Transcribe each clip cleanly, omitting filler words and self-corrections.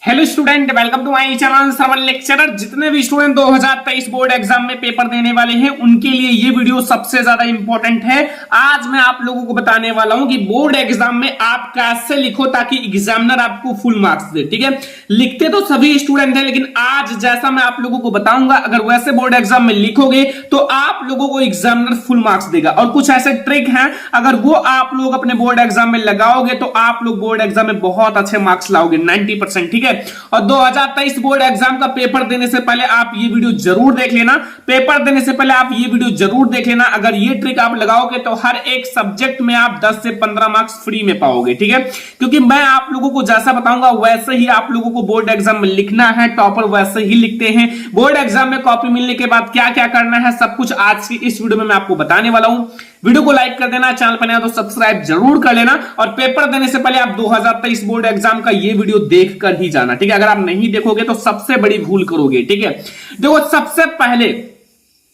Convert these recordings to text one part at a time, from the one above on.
Hello student, welcome to my channel Shravan lecturer. जितने भी student 2023 board exam में paper देने वाले हैं उनके लिए ये वीडियो सबसे ज्यादा इंपॉर्टेंट है। आज मैं आप लोगों को बताने वाला हूं कि बोर्ड एग्जाम में आप कैसे लिखो ताकि एग्जामिनर आपको फुल मार्क्स दे। ठीक है, लिखते तो सभी स्टूडेंट हैं, लेकिन आज जैसा मैं आप लोगों को बताऊंगा अगर वैसे बोर्ड एग्जाम में लिखोगे तो आप लोगों को एग्जामिनर फुल मार्क्स देगा। और कुछ ऐसे ट्रिक हैं, अगर वो आप लोग अपने बोर्ड एग्जाम में लगाओगे तो आप लोग बोर्ड एग्जाम में बहुत अच्छे मार्क्स लाओगे 90%। ठीक है, और 2023 बोर्ड एग्जाम का पेपर देने से पहले आप ये वीडियो जरूर देख लेना। पेपर देने से पहले आप ये वीडियो जरूर देख लेना। अगर ये ट्रिक आप लगाओगे तो हर एक सब्जेक्ट में आप 10 से 15 मार्क्स फ्री में पाओगे। ठीक है, क्योंकि मैं आप लोगों को जैसा बताऊंगा वैसे ही आप लोगों को बोर्ड एग्जाम में लिखना है। टॉपर वैसे ही लिखते हैं। बोर्ड एग्जाम में कॉपी मिलने के बाद क्या क्या करना है सब कुछ आज की इस वीडियो में मैं आपको बताने वाला हूं। वीडियो को लाइक कर देना, चैनल पर नया तो सब्सक्राइब जरूर कर लेना। और पेपर देने से पहले आप 2023 बोर्ड एग्जाम का ये वीडियो देख कर ही जाना। ठीक है, अगर आप नहीं देखोगे तो सबसे बड़ी भूल करोगे। ठीक है, देखो सबसे पहले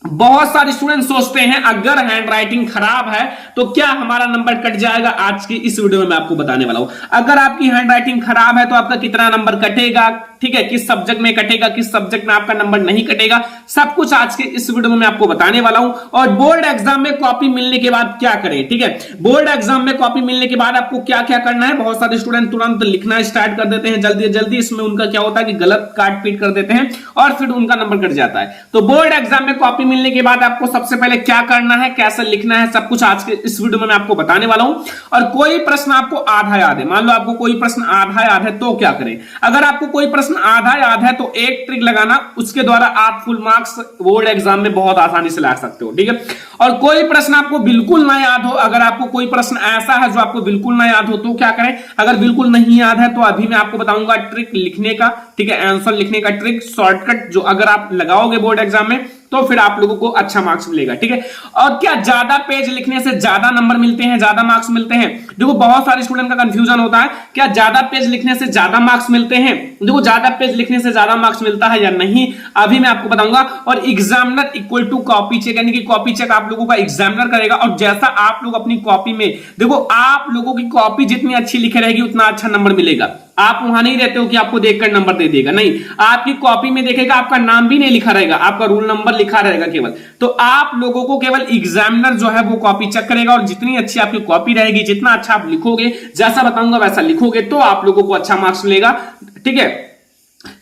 बहुत सारे स्टूडेंट सोचते हैं अगर हैंडराइटिंग खराब है तो क्या हमारा नंबर कट जाएगा। आज की इस वीडियो में मैं आपको बताने वाला हूं अगर आपकी हैंडराइटिंग खराब है तो आपका कितना नंबर कटेगा। ठीक है, किस सब्जेक्ट में कटेगा, किस सब्जेक्ट में आपका नंबर नहीं कटेगा, सब कुछ आज के इस वीडियो में मैं आपको बताने वाला हूं। और बोर्ड एग्जाम में कॉपी मिलने के बाद क्या करें। ठीक है, बोर्ड एग्जाम में कॉपी मिलने के बाद आपको क्या क्या करना है। बहुत सारे स्टूडेंट तुरंत लिखना स्टार्ट कर देते हैं जल्दी जल्दी। इसमें उनका क्या होता है कि गलत काट पीट कर देते हैं और फिर उनका नंबर कट जाता है। तो बोर्ड एग्जाम में कॉपी मिलने के बाद आपको सबसे पहले क्या करना है, कैसे लिखना है, सब कुछ आज के इस वीडियो में मैं आपको बताने वाला हूं। और कोई प्रश्न आपको आधा याद है, मान लो आपको कोई प्रश्न आधा याद है तो क्या करें। अगर आपको कोई प्रश्न आधा याद है तो एक ट्रिक लगाना, उसके द्वारा आप फुल मार्क्स बोर्ड एग्जाम में बहुत आसानी से ला सकते हो। ठीक है, और कोई प्रश्न आपको बिल्कुल ना याद हो, अगर आपको कोई प्रश्न ऐसा है जो आपको बिल्कुल ना याद हो तो क्या करें। अगर बिल्कुल नहीं याद है तो अभी मैं आपको बताऊंगा ट्रिक लिखने का। ठीक है, आंसर लिखने का ट्रिक, शॉर्टकट जो अगर आप लगाओगे बोर्ड एग्जाम में तो फिर आप लोगों को अच्छा मार्क्स मिलेगा। ठीक है, और क्या ज्यादा पेज लिखने से ज्यादा नंबर मिलते हैं, ज्यादा मार्क्स मिलते हैं। देखो बहुत सारे स्टूडेंट का कंफ्यूजन होता है, क्या ज्यादा पेज लिखने से ज्यादा मार्क्स मिलते हैं। देखो ज्यादा पेज लिखने से ज्यादा मार्क्स मिलता है या नहीं अभी मैं आपको बताऊंगा। और examiner equal to copy check, यानी कि कॉपी चेक आप लोगों का एग्जामिनर करेगा। और जैसा आप लोग अपनी कॉपी में, देखो आप लोगों की कॉपी जितनी अच्छी लिखे रहेगी उतना अच्छा नंबर मिलेगा। आप वहां नहीं रहते हो कि आपको देखकर नंबर दे देगा, नहीं, आपकी कॉपी में देखेगा आपका नाम भी नहीं लिखा रहेगा, आपका रोल नंबर लिखा रहेगा केवल। तो आप लोगों को केवल एग्जामिनर जो है वो कॉपी चेक करेगा। और जितनी अच्छी आपकी कॉपी रहेगी, जितना अच्छा आप लिखोगे, जैसा बताऊंगा वैसा लिखोगे तो आप लोगों को अच्छा मार्क्स मिलेगा। ठीक है,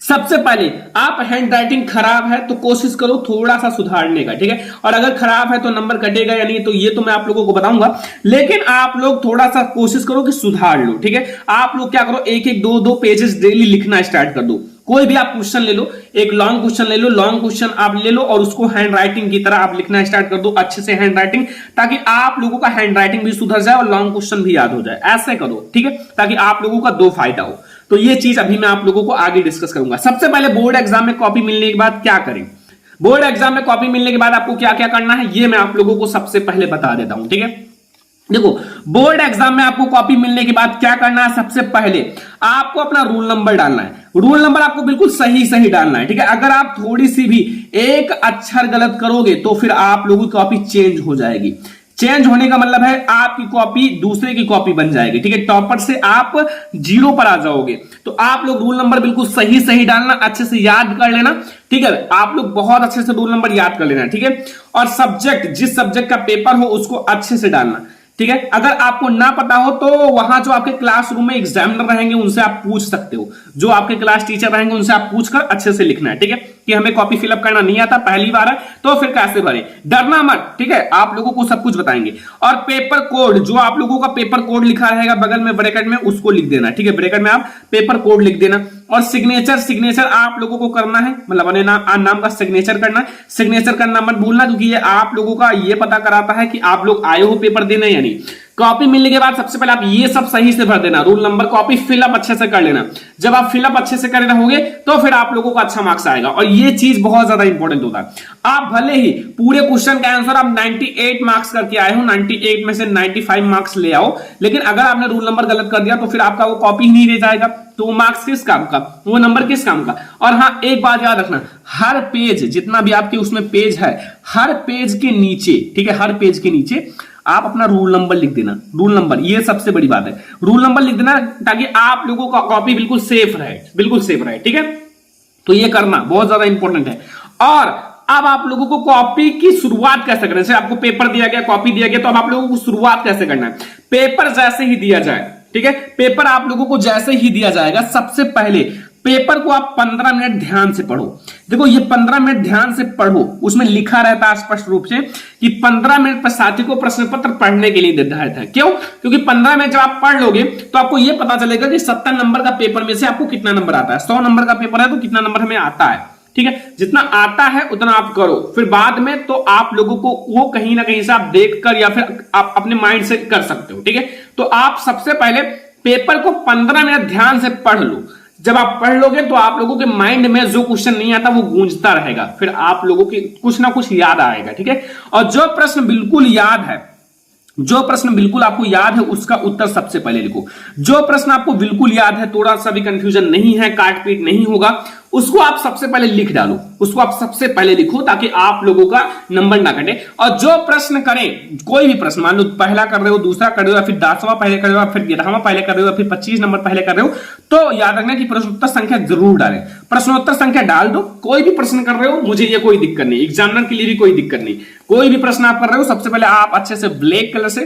सबसे पहले आप हैंडराइटिंग खराब है तो कोशिश करो थोड़ा सा सुधारने का। ठीक है, और अगर खराब है तो नंबर कटेगा या नहीं तो ये तो मैं आप लोगों को बताऊंगा, लेकिन आप लोग थोड़ा सा कोशिश करो कि सुधार लो। ठीक है, आप लोग क्या करो, एक एक दो दो पेजेस डेली लिखना स्टार्ट कर दो। कोई भी आप क्वेश्चन ले लो, एक लॉन्ग क्वेश्चन ले लो, लॉन्ग क्वेश्चन आप ले लो और उसको हैंड राइटिंग की तरह आप लिखना स्टार्ट कर दो अच्छे से हैंड राइटिंग, ताकि आप लोगों का हैंड राइटिंग भी सुधर जाए और लॉन्ग क्वेश्चन भी याद हो जाए। ऐसे करो, ठीक है, ताकि आप लोगों का दो फायदा हो। तो ये चीज अभी मैं आप लोगों को आगे डिस्कस करूंगा। सबसे पहले बोर्ड एग्जाम में कॉपी मिलने के बाद क्या करें। बोर्ड एग्जाम में कॉपी मिलने के बाद आपको क्या क्या करना है ये मैं आप लोगों को सबसे पहले बता देता हूं। ठीक है, देखो बोर्ड एग्जाम में आपको कॉपी मिलने के बाद क्या करना है। सबसे पहले आपको अपना रोल नंबर डालना है। रोल नंबर आपको बिल्कुल सही सही डालना है। ठीक है, अगर आप थोड़ी सी भी एक अक्षर गलत करोगे तो फिर आप लोगों की कॉपी चेंज हो जाएगी। चेंज होने का मतलब है आपकी कॉपी दूसरे की कॉपी बन जाएगी। ठीक है, टॉपर से आप जीरो पर आ जाओगे। तो आप लोग रोल नंबर बिल्कुल सही सही डालना, अच्छे से याद कर लेना। ठीक है, आप लोग बहुत अच्छे से रोल नंबर याद कर लेना। ठीक है, और सब्जेक्ट, जिस सब्जेक्ट का पेपर हो उसको अच्छे से डालना। ठीक है, अगर आपको ना पता हो तो वहां जो आपके क्लासरूम में एग्जामिनर रहेंगे उनसे आप पूछ सकते हो। जो आपके क्लास टीचर रहेंगे उनसे आप पूछकर अच्छे से लिखना है। ठीक है, कि हमें कॉपी फिलअप करना नहीं आता, पहली बार है तो फिर कैसे भरें, डरना मत। ठीक है, आप लोगों को सब कुछ बताएंगे। और पेपर कोड, जो आप लोगों का पेपर कोड लिखा रहेगा बगल में ब्रैकेट में, उसको लिख देना। ठीक है, ब्रैकेट में आप पेपर कोड लिख देना। और सिग्नेचर आप लोगों को करना है, मतलब अपने नाम का सिग्नेचर करना है। सिग्नेचर करना मत भूलना, क्योंकि ये आप लोगों का ये पता कराता है कि आप लोग आए हो पेपर देने या नहीं। कॉपी मिलने के बाद सबसे पहले आप ये सब सही से भर देना, रोल नंबर, कॉपी फिलअप अच्छे से कर लेना। जब आप फिलअप अच्छे से कर रहोगे तो फिर आप लोगों को अच्छा मार्क्स आएगा। और ये चीज बहुत ज्यादा इंपॉर्टेंट होता है। आप भले ही पूरे क्वेश्चन का आंसर आप 98 मार्क्स करके आए हो, 98 में से 95 मार्क्स ले आओ, लेकिन अगर आपने रोल नंबर गलत कर दिया तो फिर आपका वो कॉपी ही नहीं रह जाएगा। तो वो मार्क्स किस काम का, वो नंबर किस काम का। और हाँ, एक बात याद रखना, हर पेज, जितना भी आपके उसमें पेज है, हर पेज के नीचे, ठीक है, हर पेज के नीचे आप अपना रूल नंबर लिख देना, रूल नंबर, ये सबसे बड़ी बात है, रूल नंबर लिख देना ताकि आप लोगों का कॉपी बिल्कुल सेफ रहे, बिल्कुल सेफ रहे, ठीक है। तो ये करना बहुत ज्यादा इंपॉर्टेंट है। और अब आप लोगों को कॉपी की शुरुआत कैसे करना है, जैसे आपको पेपर दिया गया, कॉपी दिया गया, तो अब आप लोगों को शुरुआत कैसे करना है। पेपर जैसे ही दिया जाए, ठीक है, पेपर आप लोगों को जैसे ही दिया जाएगा, सबसे पहले पेपर को आप 15 मिनट ध्यान से पढ़ो। देखो ये 15 मिनट ध्यान से पढ़ो, उसमें लिखा रहता है स्पष्ट रूप से कि 15 मिनट पर साथी को प्रश्न पत्र पढ़ने के लिए निर्धारित है। क्यों? क्योंकि 15 मिनट जब आप पढ़ लोगे तो आपको यह पता चलेगा कि 70 नंबर का पेपर में से आपको कितना नंबर आता है। 100 नंबर का पेपर है तो कितना नंबर हमें आता है, ठीक है। जितना आता है उतना आप करो, फिर बाद में तो आप लोगों को वो कहीं ना कहीं से आप देखकर या फिर आप अपने माइंड से कर सकते हो, ठीक है। तो आप सबसे पहले पेपर को 15 मिनट ध्यान से पढ़ लो। जब आप पढ़ लोगे तो आप लोगों के माइंड में जो क्वेश्चन नहीं आता वो गूंजता रहेगा, फिर आप लोगों की कुछ ना कुछ याद आएगा, ठीक है। और जो प्रश्न बिल्कुल याद है, जो प्रश्न बिल्कुल आपको याद है उसका उत्तर सबसे पहले लिखो। जो प्रश्न आपको बिल्कुल याद है, थोड़ा सा भी कंफ्यूजन नहीं है, काट पीट नहीं होगा, उसको आप सबसे पहले लिख डालो, उसको आप सबसे पहले लिखो ताकि आप लोगों का नंबर ना कटे। और जो प्रश्न करें, कोई भी प्रश्न, मान लो पहला कर रहे हो, दूसरा कर रहे हो, या फिर 10वां पहले कर रहे हो, फिर 11वां पहले कर रहे हो, या फिर 25 नंबर पहले कर रहे हो, तो याद रखना कि प्रश्नोत्तर संख्या जरूर डालें। प्रश्नोत्तर संख्या डाल दो, कोई भी प्रश्न कर रहे हो, मुझे ये कोई दिक्कत नहीं, एग्जामिनर के लिए भी कोई दिक्कत नहीं। कोई भी प्रश्न आप कर रहे हो, सबसे पहले आप अच्छे से ब्लैक कलर से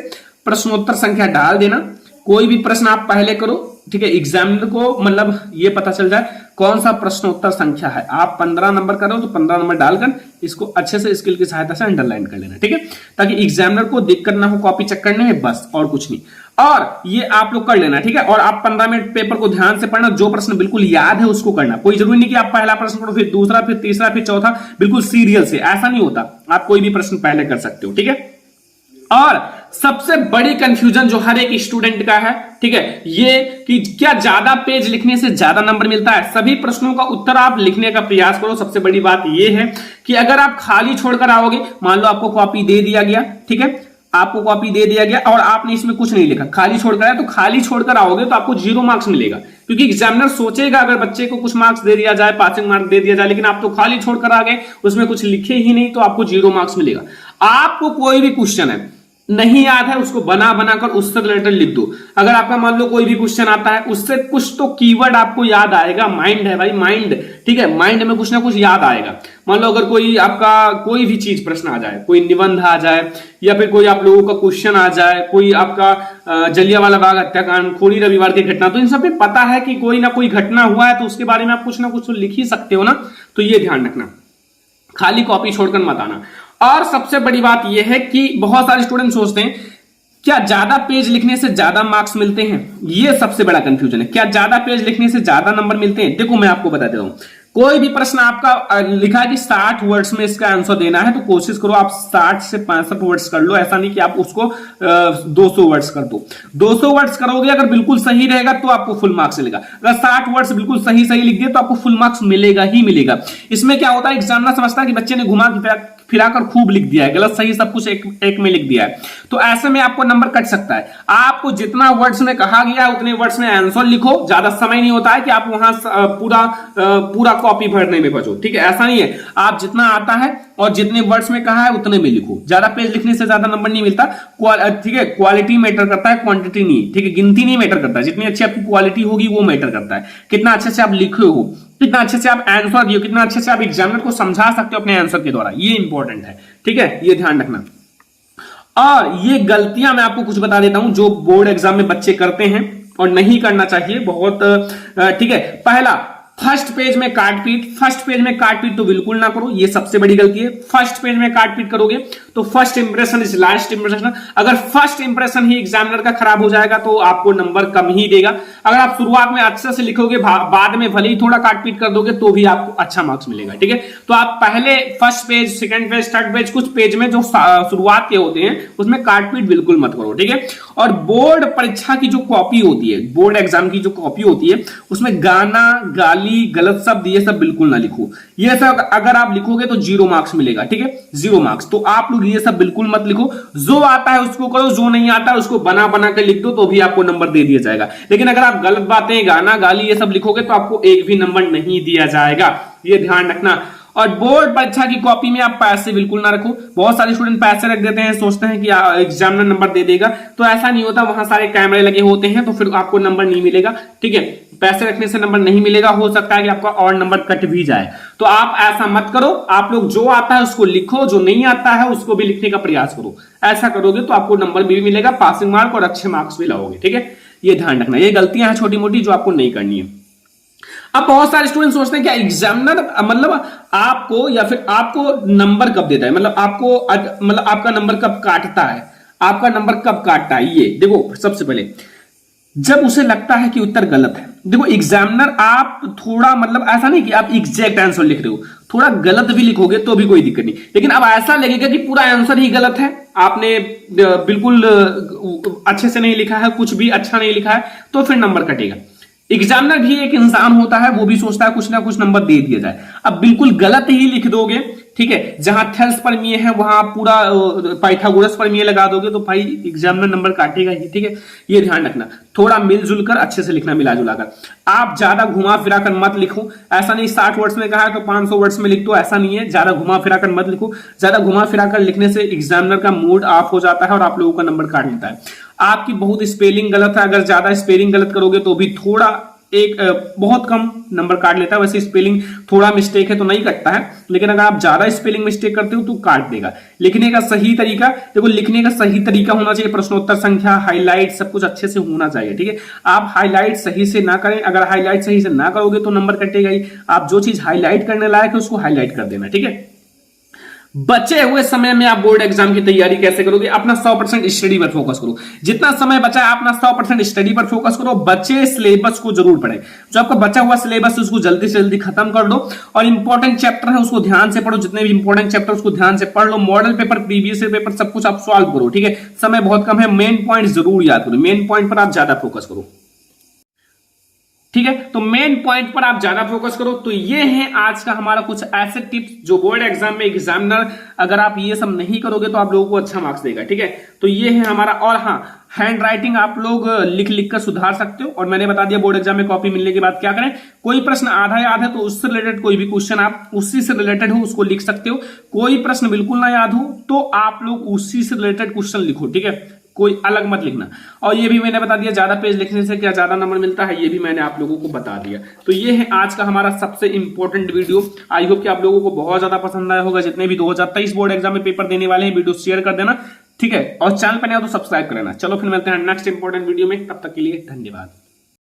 प्रश्नोत्तर संख्या डाल देना। कोई भी प्रश्न आप पहले करो, ठीक है, एग्जामिनर को मतलब ये पता चल जाए कौन सा प्रश्नोत्तर संख्या है। आप 15 नंबर करो तो 15 नंबर डालकर इसको अच्छे से स्केल की सहायता से अंडरलाइन कर लेना, ठीक है, ताकि एग्जामिनर को दिक्कत ना हो कॉपी चेक करने में, बस और कुछ नहीं। और ये आप लोग कर लेना, ठीक है। और आप 15 मिनट पेपर को ध्यान से पढ़ना, जो प्रश्न बिल्कुल याद है उसको करना। कोई जरूरी नहीं कि आप पहला प्रश्न पढ़ो, फिर दूसरा, फिर तीसरा, फिर चौथा, बिल्कुल सीरियल से, ऐसा नहीं होता। आप कोई भी प्रश्न पहले कर सकते हो, ठीक है। और सबसे बड़ी कंफ्यूजन जो हर एक स्टूडेंट का है, ठीक है, ये कि क्या ज्यादा पेज लिखने से ज्यादा नंबर मिलता है। सभी प्रश्नों का उत्तर आप लिखने का प्रयास करो। सबसे बड़ी बात यह है कि अगर आप खाली छोड़कर आओगे, मान लो आपको कॉपी दे दिया गया, ठीक है, आपको कॉपी दे दिया गया और आपने इसमें कुछ नहीं लिखा, खाली छोड़कर आया, तो खाली छोड़कर आओगे तो आपको 0 मार्क्स मिलेगा। क्योंकि एग्जामिनर सोचेगा अगर बच्चे को कुछ मार्क्स दे दिया जाए, पासिंग मार्क्स दे दिया जाए, लेकिन आप तो खाली छोड़कर आ गए, उसमें कुछ लिखे ही नहीं, तो आपको 0 मार्क्स मिलेगा। आपको कोई भी क्वेश्चन है नहीं याद है, उसको बना बनाकर उससे रिलेटेड लिख दो। अगर आपका मान लो कोई भी क्वेश्चन आता है, उससे कुछ तो कीवर्ड आपको याद आएगा। माइंड है भाई, माइंड, ठीक है, माइंड में कुछ ना कुछ याद आएगा। मान लो अगर कोई आपका कोई भी चीज प्रश्न आ जाए, कोई निबंध आ जाए, या फिर कोई आप लोगों का क्वेश्चन आ जाए, कोई आपका जलियांवाला बाग हत्याकांड, खोरी रविवार की घटना, तो इन सब में पता है कि कोई ना कोई घटना हुआ है, तो उसके बारे में आप कुछ ना कुछ तो लिख ही सकते हो ना। तो ये ध्यान रखना, खाली कॉपी छोड़कर मत आना। और सबसे बड़ी बात यह है कि बहुत सारे स्टूडेंट सोचते हैं क्या ज्यादा पेज लिखने से ज्यादा मार्क्स मिलते हैं। यह सबसे बड़ा कंफ्यूजन है, क्या ज्यादा पेज लिखने से ज्यादा नंबर मिलते हैं। देखो मैं आपको बता देता हूं, कोई भी प्रश्न आपका लिखा है कि 60 वर्ड्स में इसका आंसर देना है, तो कोशिश करो आप 60 से 65 वर्ड्स कर लो। ऐसा नहीं कि आप उसको 200 वर्ड्स कर दो। 200 वर्ड्स करोगे, अगर बिल्कुल सही रहेगा तो आपको फुल मार्क्स मिलेगा। अगर 60 वर्ड्स बिल्कुल सही सही लिख दिए तो आपको फुल मार्क्स मिलेगा ही मिलेगा। इसमें क्या होता है, एग्जामिनर समझता है कि बच्चे ने घुमा फिराकर खूब लिख दिया है, गलत सही सब कुछ एक में लिख दिया है, तो ऐसे में आपको नंबर कट सकता है। आपको जितना वर्ड्स में कहा गया उतने वर्ड्स में आंसर लिखो। ज्यादा समय नहीं होता है कि आप वहां पूरा कॉपी भरने में बचो, ठीक है, ऐसा नहीं है। आप जितना आता है और जितने वर्ड्स में कहा है उतने में लिखो। ज्यादा पेज लिखने से ज्यादा नंबर नहीं मिलता, ठीक है। क्वालिटी मैटर करता है, क्वांटिटी नहीं, ठीक है, गिनती नहीं मैटर करता है। जितनी अच्छी आपकी क्वालिटी होगी वो मैटर करता है। कितना अच्छे से आप लिखे हो, कितना अच्छे से आप आंसर दिए, कितना अच्छे से आप एग्जामिनर को समझा सकते हो अपने आंसर के द्वारा, ये इंपॉर्टेंट है, ठीक है, ये ध्यान रखना। और ये गलतियां मैं आपको कुछ बता देता हूं जो बोर्ड एग्जाम में बच्चे करते हैं और नहीं करना चाहिए बहुत, ठीक है। पहला, फर्स्ट पेज में काटपीट। फर्स्ट पेज में काटपीट तो बिल्कुल ना करो, ये सबसे बड़ी गलती है। फर्स्ट पेज में काटपीट करोगे तो first impression is last impression. अगर फर्स्ट इंप्रेशन ही एग्जामिनर का खराब हो जाएगा तो आपको नंबर कम ही देगा। अगर आप शुरुआत में अच्छे से लिखोगे, बाद में भले ही थोड़ा काटपीट कर दोगे तो भी आपको अच्छा मार्क्स मिलेगा, ठीक है। तो आप पहले first page, second page, third page, कुछ पेज में जो शुरुआत के होते हैं उसमें काटपीट बिल्कुल मत करो, ठीक है। और बोर्ड परीक्षा की जो कॉपी होती है, बोर्ड एग्जाम की जो कॉपी होती है, उसमें गाना, गाली, गलत शब्द, ये सब बिल्कुल ना लिखो। ये सब अगर आप लिखोगे तो 0 मार्क्स मिलेगा, ठीक है, 0 मार्क्स। तो आप लोग ये सब बिल्कुल मत लिखो। जो आता है उसको करो, जो नहीं आता है उसको बना बना के लिख दो तो भी आपको नंबर दे दिया जाएगा। लेकिन अगर आप गलत बातें, गाना, गाली ये सब लिखोगे तो आपको एक भी नंबर नहीं दिया जाएगा, ये ध्यान रखना। और बोर्ड परीक्षा की कॉपी में आप पैसे बिल्कुल ना रखो। बहुत सारे स्टूडेंट पैसे रख देते हैं, सोचते हैं कि एग्जामिनर नंबर दे देगा, तो ऐसा नहीं होता। वहां सारे कैमरे लगे होते हैं, तो फिर आपको नंबर नहीं मिलेगा। ठीक है, पैसे रखने से नंबर नहीं मिलेगा, हो सकता है कि आपका और नंबर कट भी जाए। तो आप ऐसा मत करो। आप लोग जो आता है उसको लिखो, जो नहीं आता है उसको भी लिखने का प्रयास करो। ऐसा करोगे तो आपको नंबर भी मिलेगा, पासिंग मार्क और अच्छे मार्क्स भी लाओगे। ठीक है, ये ध्यान रखना। ये गलतियां हैं छोटी मोटी जो आपको नहीं करनी है। अब बहुत सारे स्टूडेंट सोचते हैं कि एग्जामिनर मतलब आपको या फिर आपको नंबर कब देता है, मतलब आपका नंबर कब काटता है, आपका नंबर कब काटता है। ये देखो, सबसे पहले जब उसे लगता है कि उत्तर गलत है। देखो एग्जामिनर आप थोड़ा मतलब ऐसा नहीं कि आप एग्जैक्ट आंसर लिख रहे हो, थोड़ा गलत भी लिखोगे तो भी कोई दिक्कत नहीं, लेकिन अब ऐसा लगेगा कि पूरा आंसर ही गलत है, आपने बिल्कुल अच्छे से नहीं लिखा है, कुछ भी अच्छा नहीं लिखा है, तो फिर नंबर कटेगा। एग्जामिनर भी एक इंसान होता है, वो भी सोचता है कुछ ना कुछ नंबर दे दिया जाए। अब बिल्कुल गलत ही लिख दोगे, ठीक है, जहां थेल्स प्रमेय है वहां पूरा पाइथागोरस प्रमेय लगा दोगे तो भाई एग्जामिनर नंबर काटेगा ही। ठीक है, ये ध्यान रखना। थोड़ा मिलजुल कर अच्छे से लिखना, मिला जुला कर। आप ज्यादा घुमा फिरा कर मत लिखो। ऐसा नहीं 60 वर्ड्स में कहा है तो 500 वर्ड्स में लिख दो, ऐसा नहीं है। ज्यादा घुमा फिरा कर मत लिखो। ज्यादा घुमा फिरा कर लिखने से एग्जामिनर का मूड ऑफ हो जाता है और आप लोगों का नंबर काट लेता है। आपकी बहुत स्पेलिंग गलत है, अगर ज्यादा स्पेलिंग गलत करोगे तो भी थोड़ा बहुत कम नंबर काट लेता है। वैसे स्पेलिंग थोड़ा मिस्टेक है तो नहीं कटता है, लेकिन अगर आप ज्यादा स्पेलिंग मिस्टेक करते हो तो काट देगा। लिखने का सही तरीका, देखो लिखने का सही तरीका होना चाहिए, प्रश्नोत्तर संख्या, हाईलाइट सब कुछ अच्छे से होना चाहिए। ठीक है, आप हाईलाइट सही से ना करें, अगर हाईलाइट सही से ना करोगे तो नंबर कटेगा ही। आप जो चीज हाईलाइट करने लायक है उसको हाईलाइट कर देना। ठीक है, बचे हुए समय में आप बोर्ड एग्जाम की तैयारी कैसे करोगे? अपना 100% स्टडी पर फोकस करो। जितना समय बचा है अपना 100% स्टडी पर फोकस करो। बचे सिलेबस को जरूर पढ़े, जो आपका बचा हुआ सिलेबस है उसको जल्दी से जल्दी खत्म कर दो और इंपॉर्टेंट चैप्टर है उसको ध्यान से पढ़ो। जितने भी इंपॉर्टेंट चैप्टर उसको ध्यान से पढ़ लो। मॉडल पेपर, प्रीवियस पेपर सब कुछ आप सॉल्व करो। ठीक है, समय बहुत कम है, मेन पॉइंट जरूर याद करो। मेन पॉइंट पर आप ज्यादा फोकस करो। ठीक है, तो मेन पॉइंट पर आप ज्यादा फोकस करो। तो ये है आज का हमारा कुछ ऐसे टिप्स जो बोर्ड एग्जाम में एग्जामिनर अगर आप ये सब नहीं करोगे तो आप लोगों को अच्छा मार्क्स देगा। ठीक है, तो ये है हमारा। और हाँ, हैंड राइटिंग आप लोग लिख लिख कर सुधार सकते हो। और मैंने बता दिया बोर्ड एग्जाम में कॉपी मिलने के बाद क्या करें। कोई प्रश्न आधा याद है तो उससे रिलेटेड कोई भी क्वेश्चन आप उसी से रिलेटेड हो उसको लिख सकते हो। कोई प्रश्न बिल्कुल ना याद हो तो आप लोग उसी से रिलेटेड क्वेश्चन लिखो। ठीक है, कोई अलग मत लिखना। और ये भी मैंने बता दिया ज्यादा पेज लिखने से क्या ज्यादा नंबर मिलता है, ये भी मैंने आप लोगों को बता दिया। तो ये है आज का हमारा सबसे इंपॉर्टेंट वीडियो। आई होप कि आप लोगों को बहुत ज्यादा पसंद आया होगा। जितने भी 2023 बोर्ड एग्जाम में पेपर देने वाले हैं वीडियो शेयर कर देना। ठीक है, और चैनल पर नया तो सब्सक्राइब कर लेना। चलो फिर मिलते हैं नेक्स्ट इंपॉर्टेंट वीडियो में, तब तक के लिए धन्यवाद।